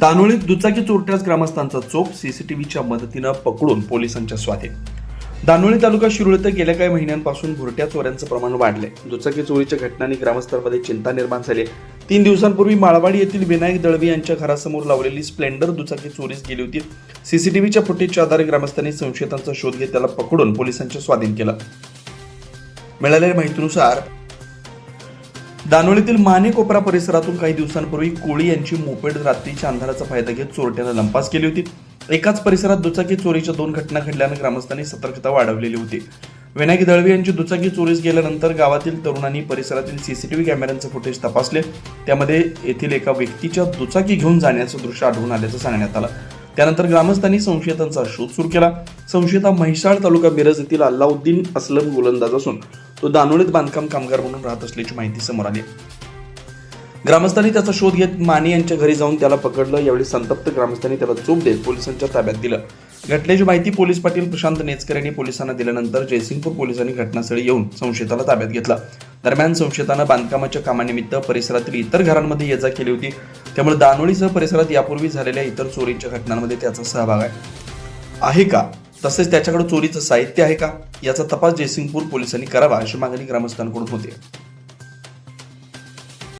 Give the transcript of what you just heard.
दानोळीत दुचाकी चोरट्यास ग्रामस्थांचा चोप, सीसीटीव्हीच्या मदतीनं पकडून पोलिसांच्या स्वाधीन. दानोळी तालुका शिरूर येथे गेल्या काही महिन्यांपासून भुरट्या चोऱ्यांचं प्रमाण वाढलंय. दुचाकी चोरीच्या घटनांनी ग्रामस्थांमध्ये चिंता निर्माण झाली. 3 दिवसांपूर्वी माळवाडी येथील विनायक दळवी यांच्या घरासमोर लावलेली स्प्लेंडर दुचाकी चोरीस गेली होती. सीसीटीव्हीच्या फुटेजच्या आधारे ग्रामस्थांनी संशयितांचा शोध घेत त्याला पकडून पोलिसांच्या स्वाधीन केलं. मिळालेल्या माहितीनुसार दानोळीतील माने कोपरा परिसरातून काही दिवसांपूर्वी कोळी यांची मोपेड रात्रीच्या अंधाराचा फायदा घेत चोरट्यानं लंपास केली होती. एकाच परिसरात दुचाकी चोरीच्या 2 घटना घडल्यानं ग्रामस्थांनी सतर्कता वाढवलेली होती. विनायक दळवी यांची दुचाकी चोरीस गेल्यानंतर गावातील तरुणांनी परिसरातील सीसीटीव्ही कॅमेऱ्यांचे फुटेज तपासले. त्यामध्ये येथील एका व्यक्तीच्या दुचाकी घेऊन जाण्याचं दृश्य आढळून आल्याचं सांगण्यात आलं. त्यानंतर ग्रामस्थांनी संशयितांचा शोध सुरू केला. संशयित म्हैसाळ तालुका मिरज येथील अल्लाउद्दीन असलम गोलंदाज असून तो दानोळीत बांधकाम कामगार म्हणून राहत असल्याची माहिती समोर आली. ग्रामस्थांनी त्याचा शोध घेत माने यांच्या घरी जाऊन त्याला पकडलं. यावेळी संतप्त ग्रामस्थांनी त्याला चोप देत पोलिसांच्या ताब्यात दिलं. घटनेची माहिती पोलीस पाटील प्रशांत नेचकर यांनी पोलिसांना दिल्यानंतर जयसिंगपूर पोलिसांनी घटनास्थळी येऊन संशयिताला ताब्यात घेतला. दरम्यान संशयितानं बांधकामाच्या कामानिमित्त परिसरातील इतर घरांमध्ये ये जा केली होती. त्यामुळे दानोळीसह परिसरात यापूर्वी झालेल्या इतर चोरीच्या घटनांमध्ये त्याचा सहभाग आहे का, तसेच त्याच्याकडे चोरीचं साहित्य आहे का, याचा तपास जयसिंगपूर पोलिसांनी करावा अशी मागणी ग्रामस्थांकडून होती.